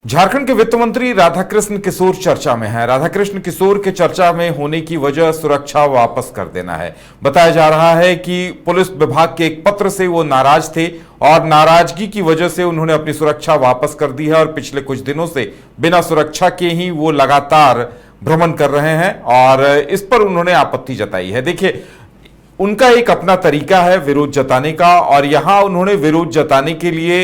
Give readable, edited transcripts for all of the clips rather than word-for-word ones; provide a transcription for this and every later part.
झारखंड के वित्त मंत्री राधाकृष्ण किशोर चर्चा में हैं। राधाकृष्ण किशोर के चर्चा में होने की वजह सुरक्षा वापस कर देना है। बताया जा रहा है कि पुलिस विभाग के एक पत्र से वो नाराज थे और नाराजगी की वजह से उन्होंने अपनी सुरक्षा वापस कर दी है और पिछले कुछ दिनों से बिना सुरक्षा के ही वो लगातार भ्रमण कर रहे हैं और इस पर उन्होंने आपत्ति जताई है। देखिए, उनका एक अपना तरीका है विरोध जताने का और यहां उन्होंने विरोध जताने के लिए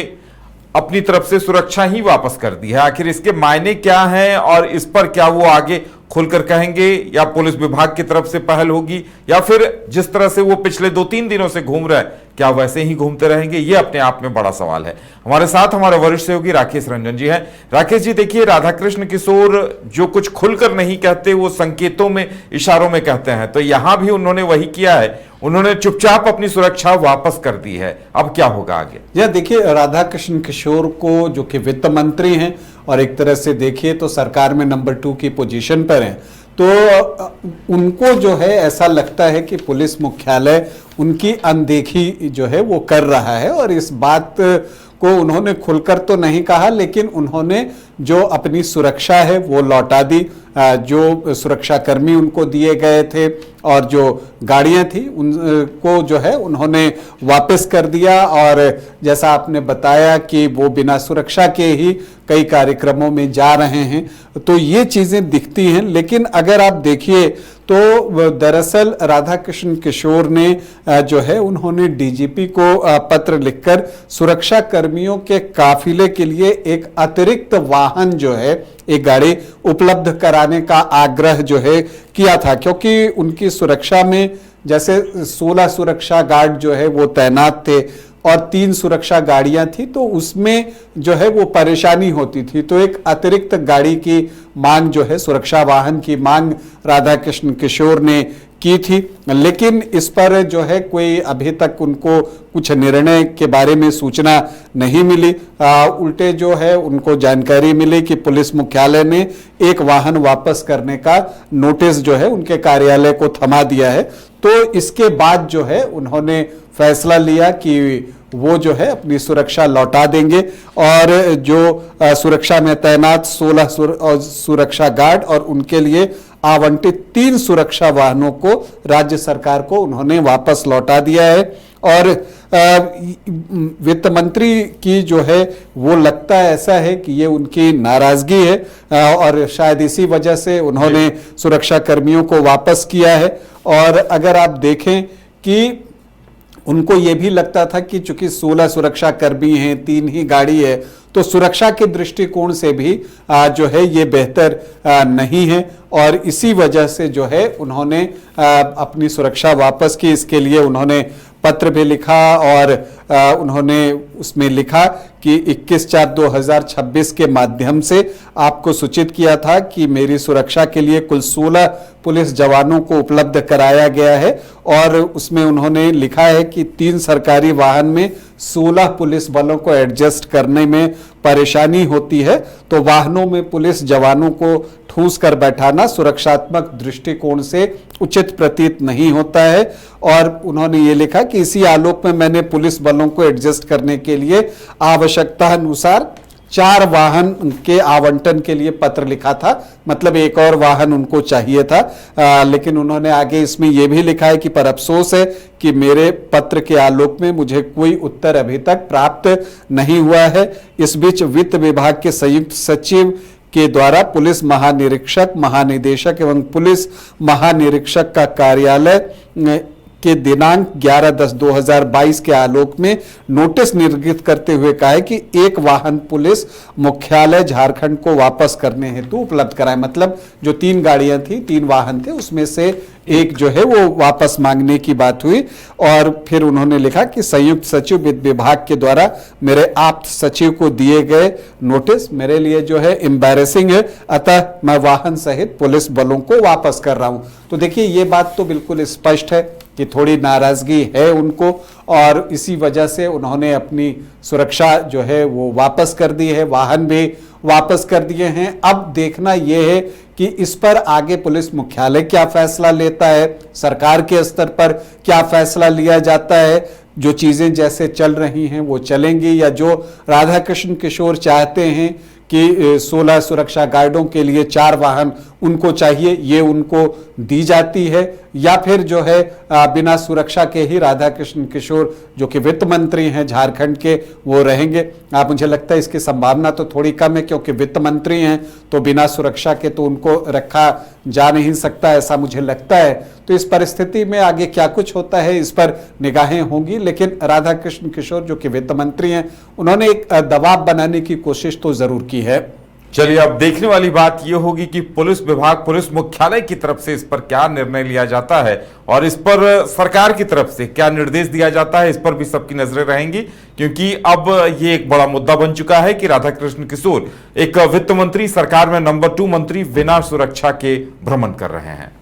अपनी तरफ से सुरक्षा ही वापस कर दी है। आखिर इसके मायने क्या हैं और इस पर क्या वो आगे खुलकर कहेंगे या पुलिस विभाग की तरफ से पहल होगी या फिर जिस तरह से वो पिछले 2-3 दिनों से घूम रहे हैं क्या वैसे ही घूमते रहेंगे, ये अपने आप में बड़ा सवाल है। हमारे साथ हमारे वरिष्ठ सहयोगी राकेश रंजन जी हैं। राकेश जी, देखिए, राधाकृष्ण किशोर जो कुछ खुलकर नहीं कहते वो संकेतों में, इशारों में कहते हैं, तो यहां भी उन्होंने वही किया है। उन्होंने चुपचाप अपनी सुरक्षा वापस कर दी है। अब क्या होगा आगे? यह देखिए, राधाकृष्ण किशोर को जो कि वित्त मंत्री हैं और एक तरह से देखिए तो सरकार में नंबर 2 की पोजीशन पर हैं, तो उनको जो है ऐसा लगता है कि पुलिस मुख्यालय उनकी अनदेखी जो है वो कर रहा है। और इस बात को उन्होंने खुलकर तो नहीं कहा, लेकिन उन्होंने जो अपनी सुरक्षा है वो लौटा दी। जो सुरक्षाकर्मी उनको दिए गए थे और जो गाड़ियां थी उनको जो है उन्होंने वापस कर दिया। और जैसा आपने बताया कि वो बिना सुरक्षा के ही कई कार्यक्रमों में जा रहे हैं, तो ये चीजें दिखती हैं। लेकिन अगर आप देखिए तो दरअसल राधाकृष्ण किशोर ने जो है उन्होंने डीजीपी को पत्र लिखकर सुरक्षा कर्मियों के काफिले के लिए एक अतिरिक्त वाहन जो है, एक गाड़ी उपलब्ध कराने का आग्रह जो है किया था, क्योंकि उनकी सुरक्षा में जैसे 16 सुरक्षा गार्ड जो है वो तैनात थे और 3 सुरक्षा गाड़ियां थी, तो उसमें जो है वो परेशानी होती थी। तो एक अतिरिक्त गाड़ी की मांग जो है, सुरक्षा वाहन की मांग राधाकृष्ण किशोर ने की थी। लेकिन इस पर जो है कोई अभी तक उनको कुछ निर्णय के बारे में सूचना नहीं मिली। उल्टे जो है उनको जानकारी मिली कि पुलिस मुख्यालय ने एक वाहन वापस करने का नोटिस जो है उनके कार्यालय को थमा दिया है। तो इसके बाद जो है उन्होंने फैसला लिया कि वो जो है अपनी सुरक्षा लौटा देंगे और जो सुरक्षा में तैनात 16 सुरक्षा गार्ड और उनके लिए आवंटित 3 सुरक्षा वाहनों को राज्य सरकार को उन्होंने वापस लौटा दिया है। और वित्त मंत्री की जो है वो लगता है ऐसा है कि ये उनकी नाराजगी है और शायद इसी वजह से उन्होंने सुरक्षा कर्मियों को वापस किया है। और अगर आप देखें कि उनको ये भी लगता था कि चूंकि 16 सुरक्षा कर्मी हैं, 3 ही गाड़ी है, तो सुरक्षा के दृष्टिकोण से भी जो है ये बेहतर नहीं है और इसी वजह से जो है उन्होंने अपनी सुरक्षा वापस की। इसके लिए उन्होंने पत्र भी लिखा और उन्होंने उसमें लिखा कि 21/4/2026 के माध्यम से आपको सूचित किया था कि मेरी सुरक्षा के लिए कुल 16 पुलिस जवानों को उपलब्ध कराया गया है। और उसमें उन्होंने लिखा है कि 3 सरकारी वाहन में 16 पुलिस बलों को एडजस्ट करने में परेशानी होती है, तो वाहनों में पुलिस जवानों को ठूंस कर बैठाना सुरक्षात्मक दृष्टिकोण से उचित प्रतीत नहीं होता है। और उन्होंने ये लिखा कि इसी आलोक में मैंने पुलिस बलों को एडजस्ट करने के लिए आवश्यकता अनुसार 4 वाहन के आवंटन के लिए पत्र लिखा था। मतलब एक और वाहन उनको चाहिए था। लेकिन उन्होंने आगे इसमें यह भी लिखा है कि पर अफसोस है कि मेरे पत्र के आलोक में मुझे कोई उत्तर अभी तक प्राप्त नहीं हुआ है। इस बीच वित्त विभाग के संयुक्त सचिव के द्वारा पुलिस महानिरीक्षक, महानिदेशक एवं पुलिस महानिरीक्षक का कार्यालय के दिनांक 11/10/2022 के आलोक में नोटिस निर्गत करते हुए कहा है कि एक वाहन पुलिस मुख्यालय झारखंड को वापस करने हेतु उपलब्ध कराए। मतलब जो 3 गाड़ियां थी, 3 वाहन थे, उसमें से एक जो है वो वापस मांगने की बात हुई। और फिर उन्होंने लिखा कि संयुक्त सचिव वित्त विभाग के द्वारा मेरे आप्त सचिव को दिए गए नोटिस मेरे लिए जो है एम्बैरेसिंग है, अतः मैं वाहन सहित पुलिस बलों को वापस कर रहा हूं। तो देखिए, ये बात तो बिल्कुल स्पष्ट है कि थोड़ी नाराजगी है उनको और इसी वजह से उन्होंने अपनी सुरक्षा जो है वो वापस कर दी है, वाहन भी वापस कर दिए हैं। अब देखना यह है कि इस पर आगे पुलिस मुख्यालय क्या फैसला लेता है, सरकार के स्तर पर क्या फैसला लिया जाता है। जो चीजें जैसे चल रही हैं वो चलेंगी या जो राधाकृष्ण किशोर चाहते हैं कि 16 सुरक्षा गार्डों के लिए 4 वाहन उनको चाहिए, ये उनको दी जाती है, या फिर जो है बिना सुरक्षा के ही राधाकृष्ण किशोर जो कि वित्त मंत्री हैं झारखंड के वो रहेंगे। मुझे लगता है इसकी संभावना तो थोड़ी कम है, क्योंकि वित्त मंत्री हैं तो बिना सुरक्षा के तो उनको रखा जा नहीं सकता, ऐसा मुझे लगता है। तो इस परिस्थिति में आगे क्या कुछ होता है इस पर निगाहें होंगी, लेकिन राधाकृष्ण किशोर जो कि वित्त मंत्री हैं उन्होंने एक दबाव बनाने की कोशिश तो जरूर की है। चलिए, अब देखने वाली बात यह होगी कि पुलिस विभाग, पुलिस मुख्यालय की तरफ से इस पर क्या निर्णय लिया जाता है और इस पर सरकार की तरफ से क्या निर्देश दिया जाता है, इस पर भी सबकी नजरें रहेंगी, क्योंकि अब ये एक बड़ा मुद्दा बन चुका है कि राधाकृष्ण किशोर एक वित्त मंत्री, सरकार में नंबर 2 मंत्री बिना सुरक्षा के भ्रमण कर रहे हैं।